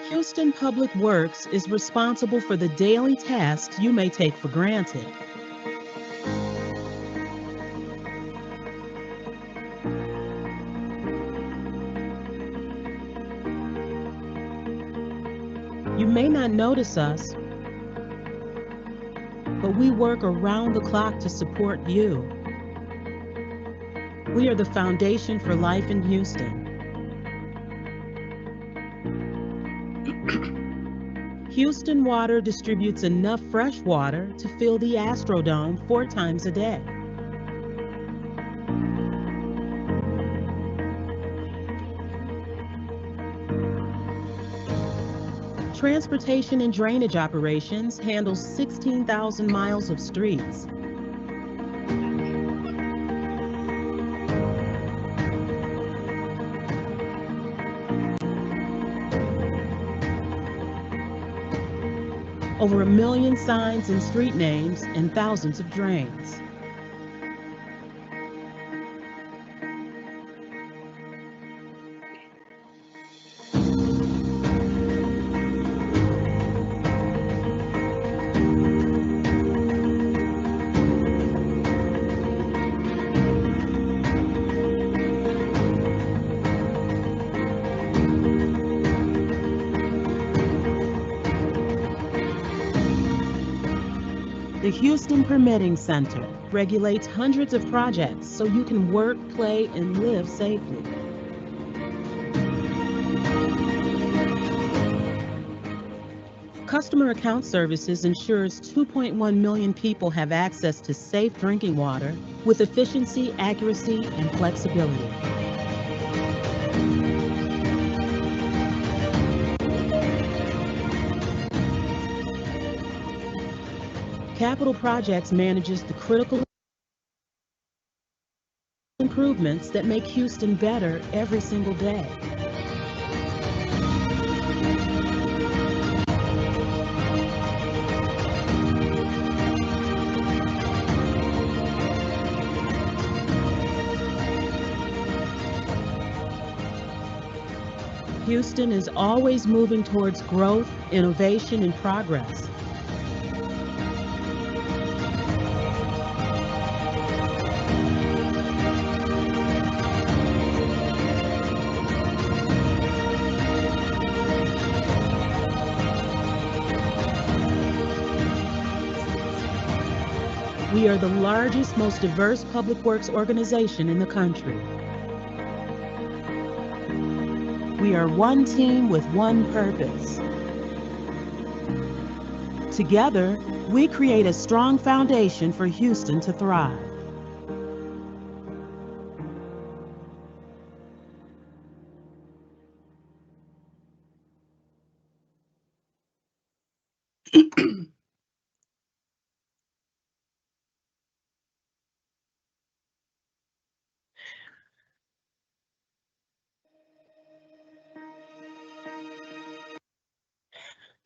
Houston Public Works is responsible for the daily tasks you may take for granted. You may not notice us, but we work around the clock to support you. We are the foundation for life in Houston. Houston Water distributes enough fresh water to fill the Astrodome 4 times a day. Transportation and drainage operations handles 16,000 miles of streets. Over 1 million signs and street names and thousands of drains. The Houston Permitting Center regulates hundreds of projects so you can work, play, and live safely. Customer Account Services ensures 2.1 million people have access to safe drinking water with efficiency, accuracy, and flexibility. Capital Projects manages the critical improvements that make Houston better every single day. Houston is always moving towards growth, innovation, and progress. We are the largest, most diverse public works organization in the country. We are one team with one purpose. Together, we create a strong foundation for Houston to thrive.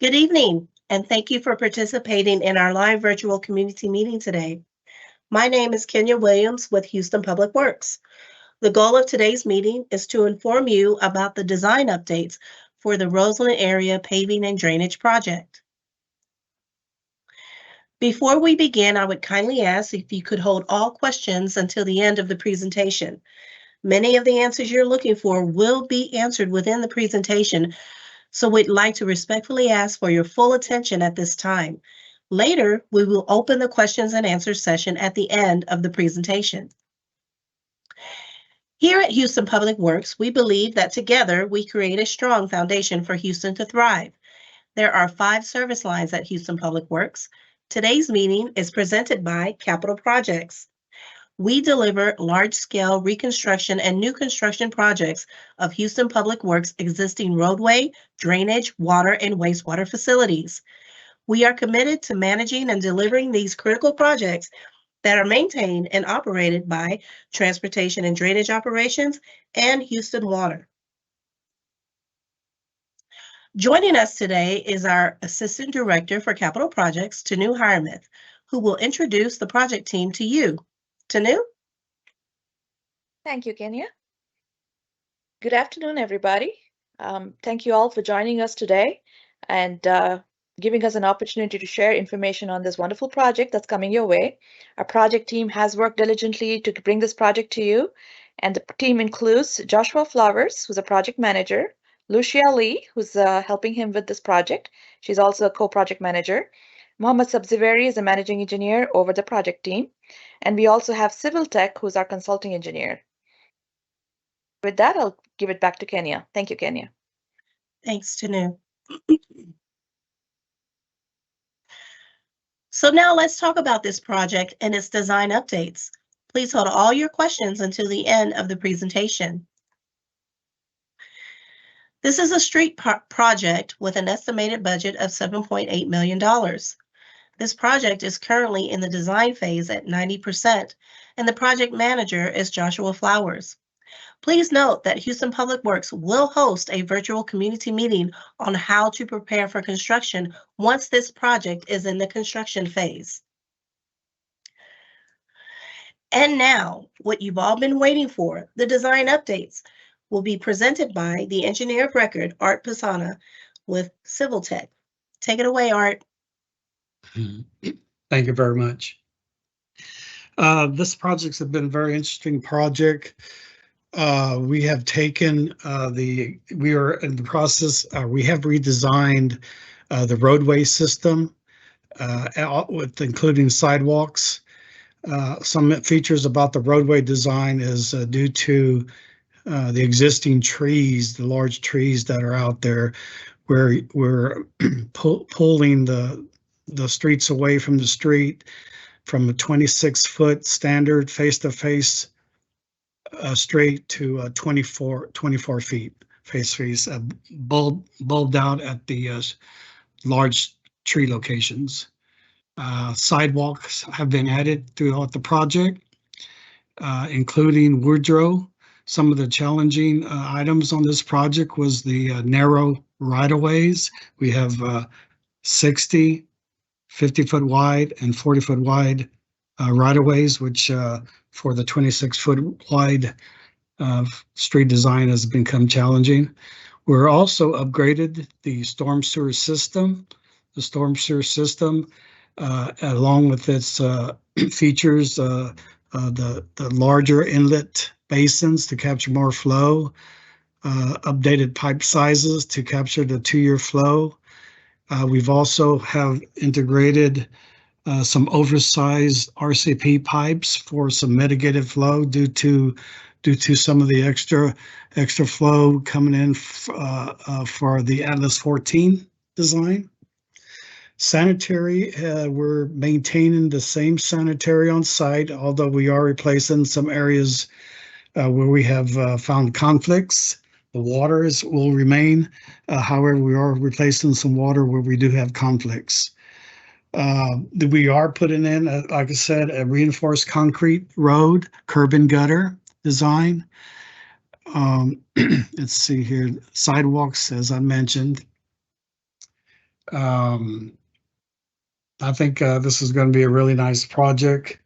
Good evening, and thank you for participating in our live virtual community meeting today. My name is Kenya Williams with Houston Public Works. The goal of today's meeting is to inform you about the design updates for the Roseland area paving and drainage project. Before we begin, I would kindly ask if you could hold all questions until the end of the presentation. Many of the answers you're looking for will be answered within the presentation, so we'd like to respectfully ask for your full attention at this time. Later, we will open the questions and answers session at the end of the presentation. Here at Houston Public Works, we believe that together we create a strong foundation for Houston to thrive. There are 5 service lines at Houston Public Works. Today's meeting is presented by Capital Projects. We deliver large-scale reconstruction and new construction projects of Houston Public Works' existing roadway, drainage, water, and wastewater facilities. We are committed to managing and delivering these critical projects that are maintained and operated by Transportation and Drainage Operations and Houston Water. Joining us today is our Assistant Director for Capital Projects, Tanu Hiremith, who will introduce the project team to you. Tanu? Thank you, Kenya. Good afternoon, everybody. Thank you all for joining us today and giving us an opportunity to share information on this wonderful project that's coming your way. Our project team has worked diligently to bring this project to you, and the team includes Joshua Flowers, who's a project manager, Lucia Lee, who's helping him with this project. She's also a co-project manager. Mohammed Sabziveri is a managing engineer over the project team. And we also have Civil Tech, who's our consulting engineer. With that, I'll give it back to Kenya. Thank you, Kenya. Thanks, Tanu. So now let's talk about this project and its design updates. Please hold all your questions until the end of the presentation. This is a street project with an estimated budget of $7.8 million. This project is currently in the design phase at 90%, and the project manager is Joshua Flowers. Please note that Houston Public Works will host a virtual community meeting on how to prepare for construction once this project is in the construction phase. And now, what you've all been waiting for, the design updates, will be presented by the engineer of record, Art Pisana, with Civil Tech. Take it away, Art. Thank you very much. This project's been a very interesting project. We have taken we are in the process, we have redesigned the roadway system with including sidewalks. Some features about the roadway design is due to the existing trees, the large trees that are out there, where we're pulling the streets away from the street from a 26-foot standard face-to-face straight to 24 feet face bulbed out at the large tree locations. Sidewalks have been added throughout the project, including Woodrow. Some of the challenging items on this project was the narrow right-of-ways. We have 60, 50-foot wide and 40-foot wide right-of-ways, which for the 26-foot wide street design has become challenging. We're also upgraded the storm sewer system. The storm sewer system, along with its features, the larger inlet basins to capture more flow, updated pipe sizes to capture the 2-year flow. We've also have integrated some oversized RCP pipes for some mitigated flow due to some of the extra flow coming in for the Atlas 14 design. Sanitary, we're maintaining the same sanitary on site, although we are replacing some areas where we have found conflicts. The waters will remain, however, we are replacing some water where we do have conflicts. We are putting in, like I said, a reinforced concrete road, curb and gutter design. Let's see here, sidewalks, as I mentioned. I think this is going to be a really nice project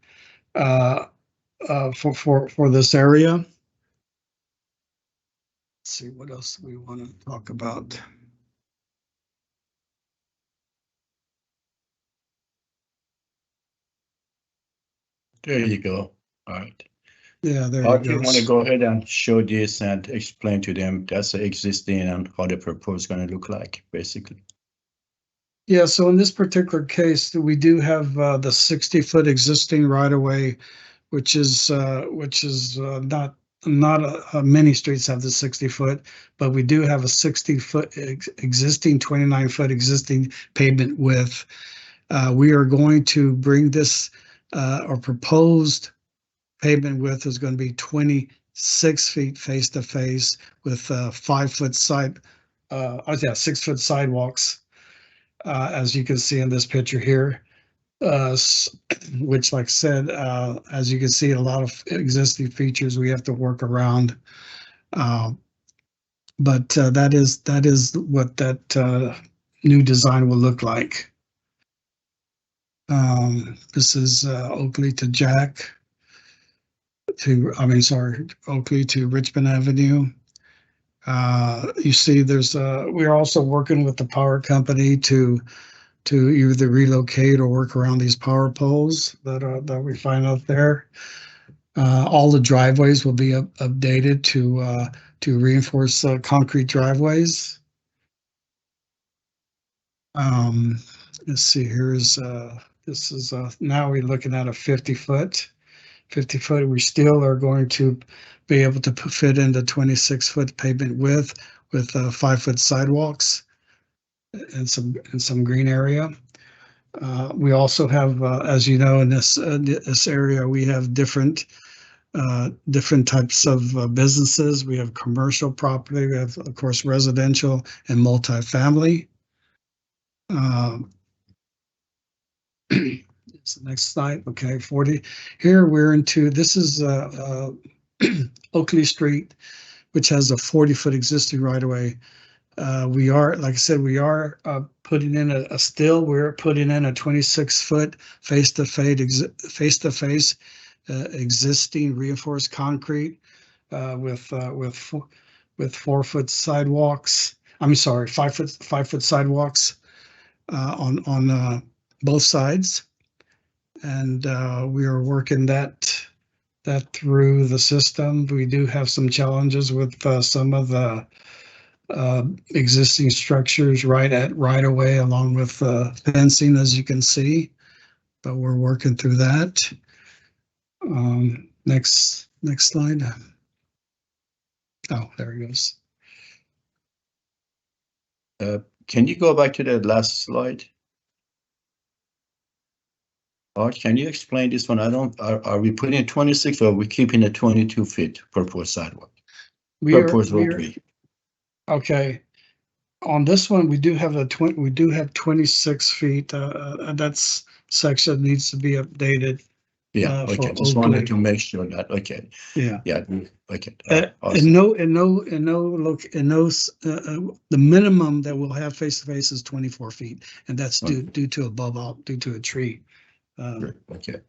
for this area. Let's see what else we want to talk about. There you go. All right. Yeah, there I you go. want to go ahead and show this and explain to them that's existing and how the proposed going to look like, basically. Yeah, so in this particular case, we do have the 60-foot existing right-of-way, which is not many streets have the 60-foot, but we do have a 60-foot existing 29-foot existing pavement width. We are going to bring this or proposed pavement width is going to be 26 feet face to face with 5-foot 6-foot sidewalks. As you can see in this picture here, which, like I said, as you can see, a lot of existing features we have to work around. But that is what that new design will look like. This is Oakley to Jack Oakley to Richmond Avenue. You see, we're also working with the power company to either relocate or work around these power poles that we find out there. All the driveways will be updated to reinforce concrete driveways. Let's see. This is now we're looking at a 50-foot. 50-foot. We still are going to be able to fit in the 26-foot pavement width with 5-foot sidewalks and some green area. We also have, as you know, in this area, we have different types of businesses. We have commercial property. We have, of course, residential and multifamily. It's the next slide. Okay, 40. Here we're into, this is Oakley Street, which has a 40-foot existing right-of-way. We are, like I said, we are putting in we're putting in a 26-foot face-to-face existing reinforced concrete with 4-foot sidewalks. I'm sorry, 5-foot sidewalks on both sides, and we are working that through the system. We do have some challenges with some of the existing structures right away, along with fencing, as you can see, but we're working through that. Next slide. Oh, there it goes. Can you go back to the last slide? Art, can you explain this one? Are we putting 26 or are we keeping a 22 feet proposed sidewalk? Okay. On this one, we do have 26 feet. That's section needs to be updated. Yeah, okay. Just wanted to make sure that. Okay. Yeah. Yeah. Okay. Awesome. The minimum that we'll have face to face is 24 feet, and that's due to due to a tree. Okay.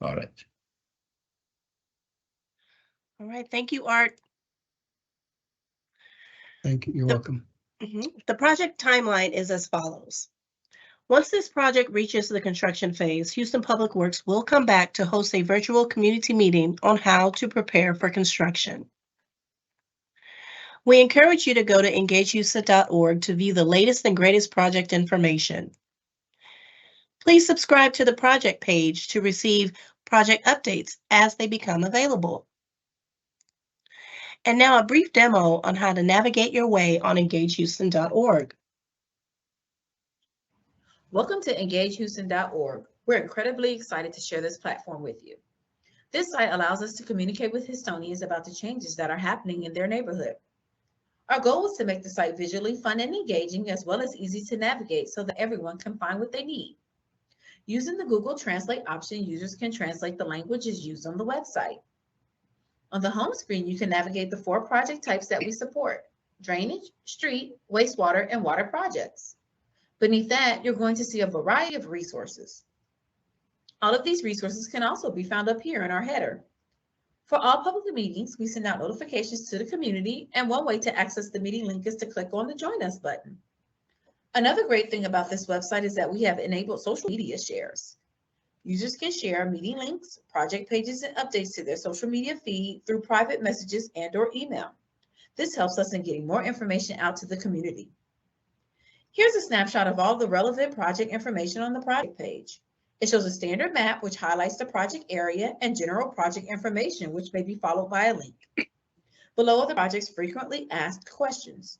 All right. All right. Thank you, Art. Thank you. You're welcome. The project timeline is as follows. Once this project reaches the construction phase, Houston Public Works will come back to host a virtual community meeting on how to prepare for construction. We encourage you to go to engagehouston.org to view the latest and greatest project information. Please subscribe to the project page to receive project updates as they become available. And now a brief demo on how to navigate your way on engagehouston.org. Welcome to engagehouston.org. We're incredibly excited to share this platform with you. This site allows us to communicate with Houstonians about the changes that are happening in their neighborhood. Our goal is to make the site visually fun and engaging, as well as easy to navigate so that everyone can find what they need. Using the Google Translate option, users can translate the languages used on the website. On the home screen, you can navigate the 4 project types that we support: drainage, street, wastewater, and water projects. Beneath that, you're going to see a variety of resources. All of these resources can also be found up here in our header. For all public meetings, we send out notifications to the community, and one way to access the meeting link is to click on the Join Us button. Another great thing about this website is that we have enabled social media shares. Users can share meeting links, project pages, and updates to their social media feed through private messages and/or email. This helps us in getting more information out to the community. Here's a snapshot of all the relevant project information on the project page. It shows a standard map which highlights the project area and general project information, which may be followed by a link. Below are the project's frequently asked questions.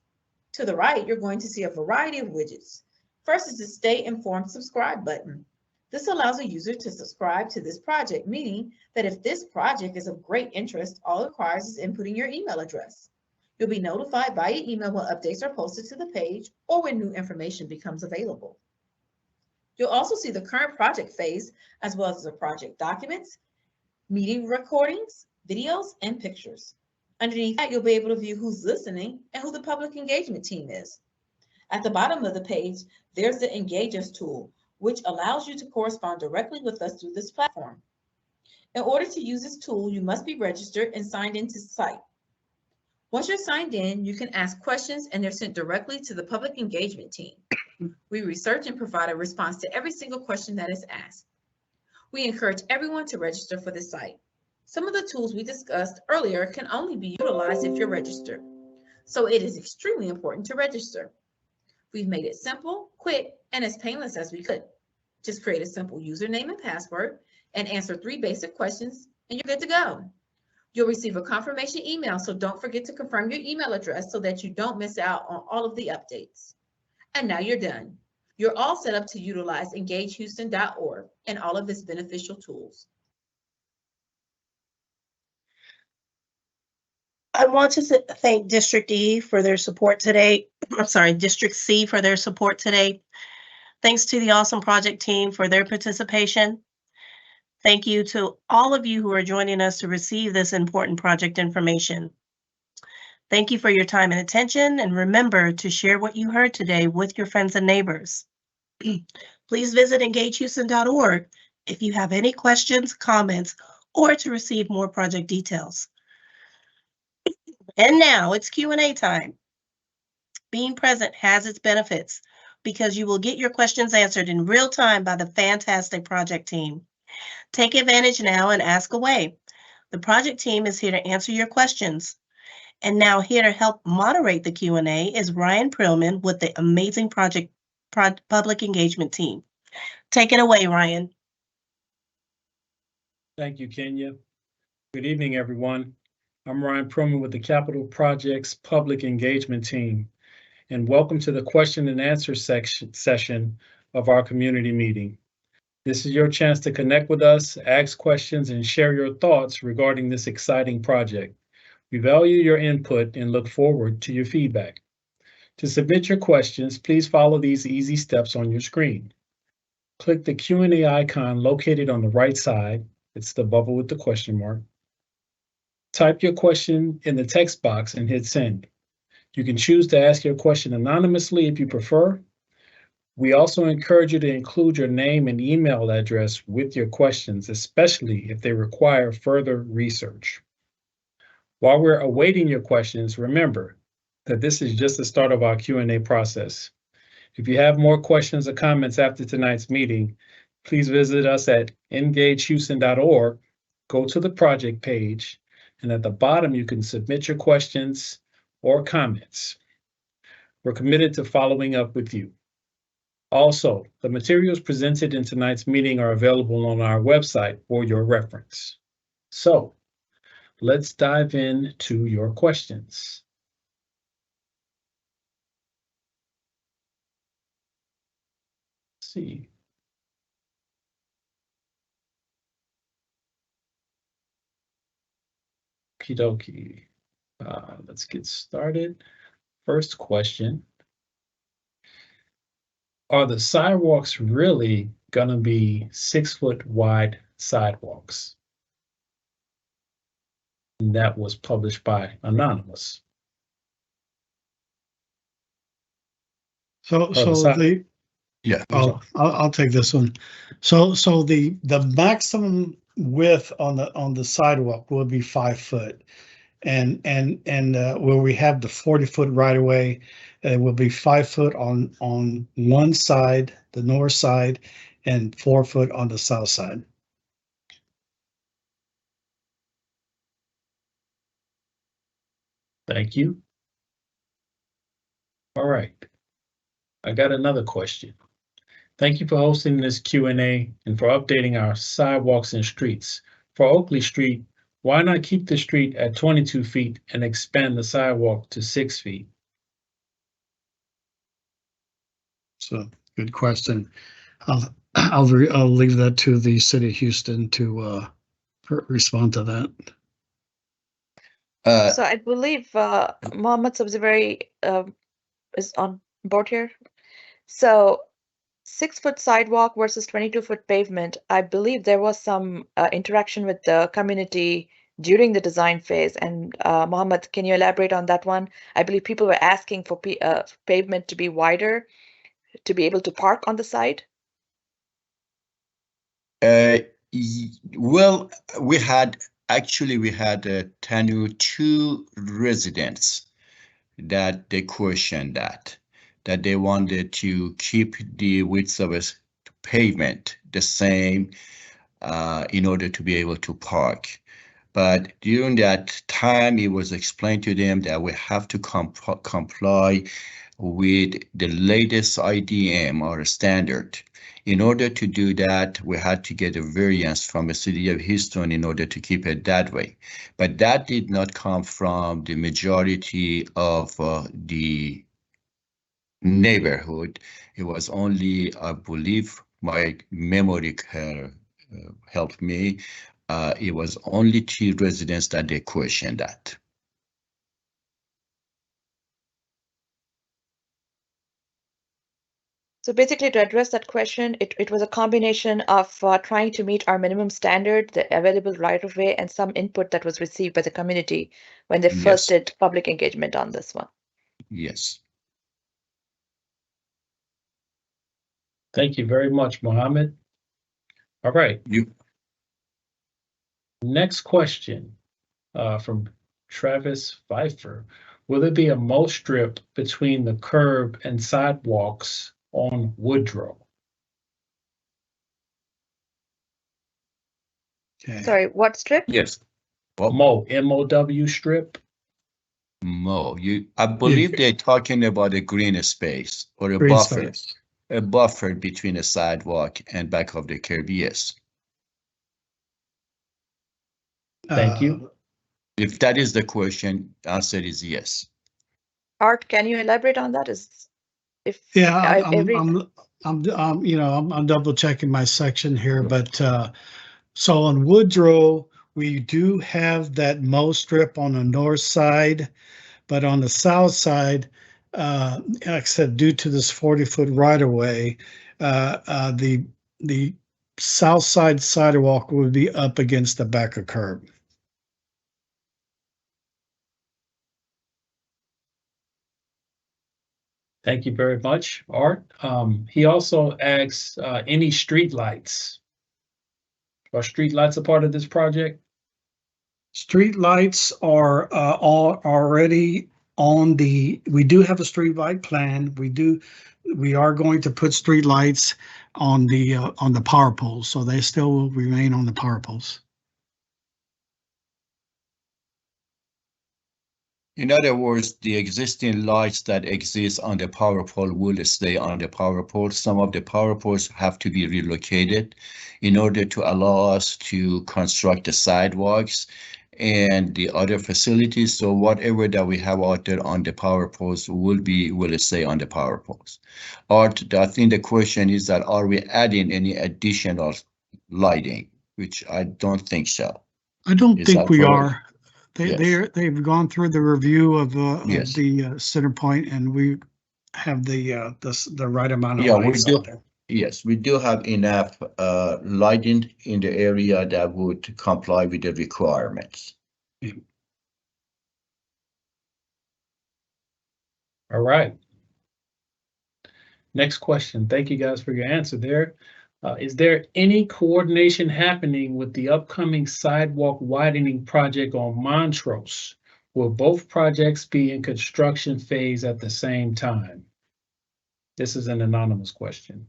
To the right, you're going to see a variety of widgets. First is the Stay Informed Subscribe button. This allows a user to subscribe to this project, meaning that if this project is of great interest, all it requires is inputting your email address. You'll be notified via email when updates are posted to the page or when new information becomes available. You'll also see the current project phase, as well as the project documents, meeting recordings, videos, and pictures. Underneath that, you'll be able to view who's listening and who the public engagement team is. At the bottom of the page, there's the Engage Us tool, which allows you to correspond directly with us through this platform. In order to use this tool, you must be registered and signed into the site. Once you're signed in, you can ask questions and they're sent directly to the public engagement team. We research and provide a response to every single question that is asked. We encourage everyone to register for the site. Some of the tools we discussed earlier can only be utilized if you're registered, so it is extremely important to register. We've made it simple, quick, and as painless as we could. Just create a simple username and password and answer 3 basic questions, and you're good to go. You'll receive a confirmation email, so don't forget to confirm your email address so that you don't miss out on all of the updates. And now you're done. You're all set up to utilize engagehouston.org and all of its beneficial tools. I want to thank District E for their support today. I'm sorry, District C for their support today. Thanks to the awesome project team for their participation. Thank you to all of you who are joining us to receive this important project information. Thank you for your time and attention, and remember to share what you heard today with your friends and neighbors. Please visit engagehouston.org if you have any questions, comments, or to receive more project details. And now it's Q&A time. Being present has its benefits because you will get your questions answered in real time by the fantastic project team. Take advantage now and ask away. The project team is here to answer your questions. And now here to help moderate the Q&A is Ryan Prillman with the amazing public engagement team. Take it away, Ryan. Thank you, Kenya. Good evening, everyone. I'm Ryan Prillman with the Capital Projects Public Engagement Team, and welcome to the question and answer session of our community meeting. This is your chance to connect with us, ask questions, and share your thoughts regarding this exciting project. We value your input and look forward to your feedback. To submit your questions, please follow these easy steps on your screen. Click the Q&A icon located on the right side. It's the bubble with the question mark. Type your question in the text box and hit send. You can choose to ask your question anonymously if you prefer. We also encourage you to include your name and email address with your questions, especially if they require further research. While we're awaiting your questions, remember that this is just the start of our Q&A process. If you have more questions or comments after tonight's meeting, please visit us at engagehouston.org, go to the project page, and at the bottom you can submit your questions or comments. We're committed to following up with you. Also, the materials presented in tonight's meeting are available on our website for your reference. So, let's dive into your questions. Let's see. Okie dokie. Let's get started. First question. Are the sidewalks really gonna be 6-foot wide sidewalks? And that was published by Anonymous. So Yeah. I'll take this one. So the maximum width on the sidewalk will be 5 foot, and where we have the 40-foot right of way, it will be 5 foot on one side, the north side, and 4 foot on the south side. Thank you. All right. I got another question. Thank you for hosting this Q&A and for updating our sidewalks and streets. For Oakley Street, why not keep the street at 22 feet and expand the sidewalk to 6 feet? So good question. I'll leave that to the city of Houston to respond to that. So I believe Mohammed Subsidiary is on board here. So 6-foot sidewalk versus 22-foot pavement. I believe there was some interaction with the community during the design phase. And Mohammed, can you elaborate on that one? I believe people were asking for pavement to be wider to be able to park on the side. Well, we had two residents that they questioned that they wanted to keep the width of a pavement the same in order to be able to park. But during that time, it was explained to them that we have to comply with the latest IDM or standard. In order to do that, we had to get a variance from the city of Houston in order to keep it that way. But that did not come from the majority of the neighborhood. It was only, I believe, my memory helped me. It was only 2 residents that they questioned that. So basically, to address that question, it was a combination of trying to meet our minimum standard, the available right-of-way, and some input that was received by the community when they first Yes. did public engagement on this one. Yes. Thank you very much, Mohammed. All right. Next question from Travis Pfeiffer. Will there be a mow strip between the curb and sidewalks on Woodrow? Okay. Sorry, what strip? Yes. Well, Mow, M-O-W strip? Mo, I believe they're talking about a green space or a Green buffer, space. a buffer between a sidewalk and back of the curb. Yes. Thank you. If that is the question, answer is yes. Art, can you elaborate on that? Yeah, I'm double checking my section here, but so on Woodrow, we do have that mow strip on the north side, but on the south side, like I said, due to this 40-foot right of way, the south side sidewalk would be up against the back of curb. Thank you very much, Art. He also asks, any street lights? Are street lights a part of this project? Street lights are all already on we do have a street light plan. We are going to put street lights on the power poles, so they still will remain on the power poles. In other words, the existing lights that exist on the power pole will stay on the power pole. Some of the power poles have to be relocated in order to allow us to construct the sidewalks and the other facilities. So whatever that we have out there on the power poles will stay on the power poles. Art, I think the question is that are we adding any additional lighting, which I don't think so. I don't think we are. Yes. They've gone through the review of Yes. the center point, and we have the right amount of Yeah, we lights do. out there. Yes, we do have enough lighting in the area that would comply with the requirements. All right. Next question. Thank you guys for your answer there. Is there any coordination happening with the upcoming sidewalk widening project on Montrose? Will both projects be in construction phase at the same time? This is an anonymous question.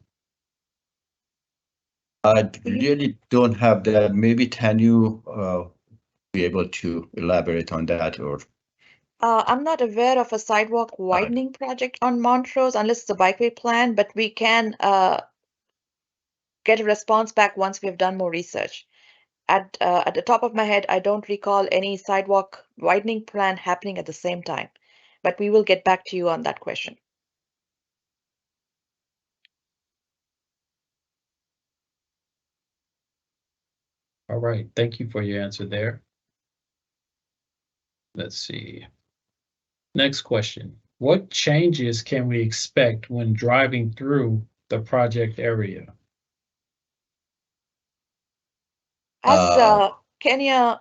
I really don't have that. Maybe can you be able to elaborate on that, or? I'm not aware of a sidewalk widening project on Montrose unless it's a bikeway plan, but we can get a response back once we've done more research. At the top of my head, I don't recall any sidewalk widening plan happening at the same time, but we will get back to you on that question. All right, thank you for your answer there. Let's see. Next question. What changes can we expect when driving through the project area? As Kenya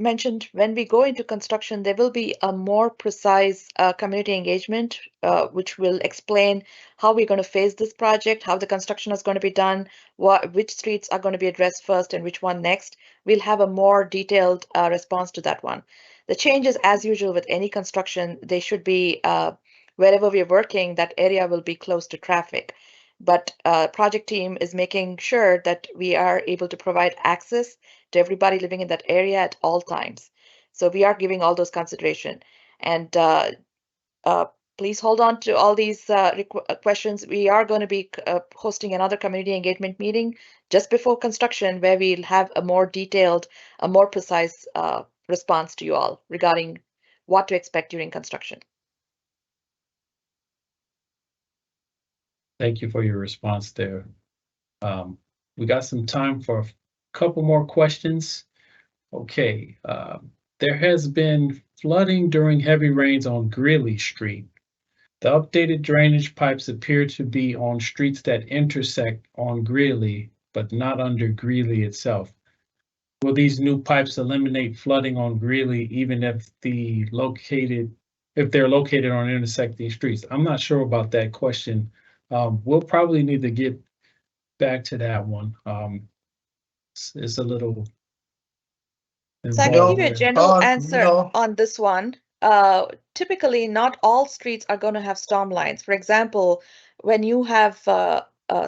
mentioned, when we go into construction, there will be a more precise community engagement, which will explain how we're going to phase this project, how the construction is going to be done, which streets are going to be addressed first and which one next. We'll have a more detailed response to that one. The changes, as usual with any construction, they should be wherever we're working, that area will be close to traffic. But project team is making sure that we are able to provide access to everybody living in that area at all times. So we are giving all those consideration. And please hold on to all these questions. We are going to be hosting another community engagement meeting just before construction where we'll have a more detailed, a more precise response to you all regarding what to expect during construction. Thank you for your response there. We got some time for a couple more questions. Okay, there has been flooding during heavy rains on Greeley Street. The updated drainage pipes appear to be on streets that intersect on Greeley, but not under Greeley itself. Will these new pipes eliminate flooding on Greeley even if they're located on intersecting streets? I'm not sure about that question. We'll probably need to get back to that one. It's a little So I can give you a involved. general answer no. on this one. Typically, not all streets are going to have storm lines. For example, when you have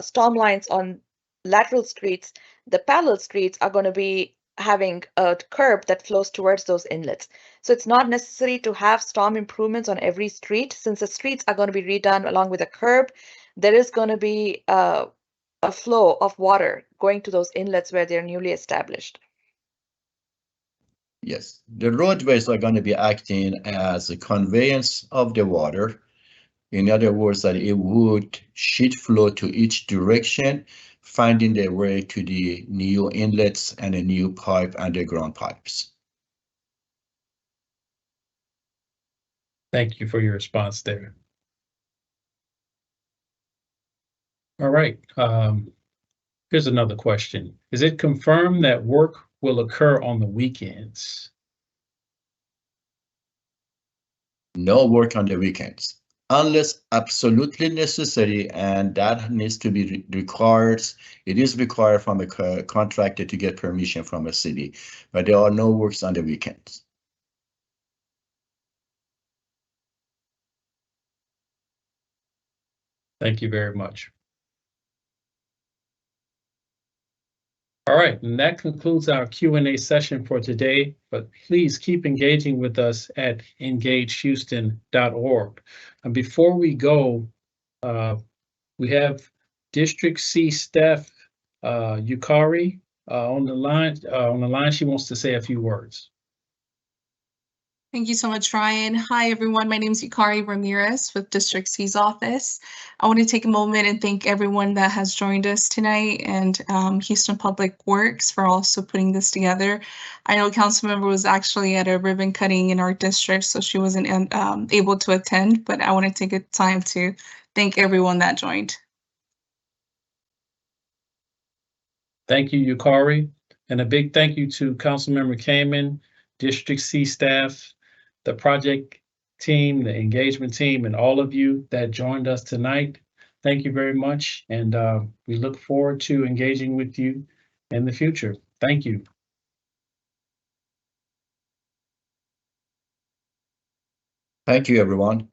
storm lines on lateral streets, the parallel streets are going to be having a curb that flows towards those inlets. So it's not necessary to have storm improvements on every street. Since the streets are going to be redone along with a curb, there is going to be a flow of water going to those inlets where they're newly established. Yes, the roadways are going to be acting as a conveyance of the water. In other words, that it would sheet flow to each direction, finding their way to the new inlets and the new underground pipes. Thank you for your response there. All right. Here's another question. Is it confirmed that work will occur on the weekends? No work on the weekends, unless absolutely necessary, and that needs to be required. It is required from a contractor to get permission from a city, but there are no works on the weekends. Thank you very much. All right, and that concludes our Q&A session for today, but please keep engaging with us at engagehouston.org. And before we go, we have District C staff, Yukari, on the line. She wants to say a few words. Thank you so much, Ryan. Hi, everyone. My name is Yukari Ramirez with District C's office. I want to take a moment and thank everyone that has joined us tonight and Houston Public Works for also putting this together. I know Councilmember was actually at a ribbon cutting in our district, so she wasn't able to attend, but I want to take a time to thank everyone that joined. Thank you, Yukari. And a big thank you to Councilmember Kamen, District C staff, the project team, the engagement team, and all of you that joined us tonight. Thank you very much. And we look forward to engaging with you in the future. Thank you. Thank you, everyone.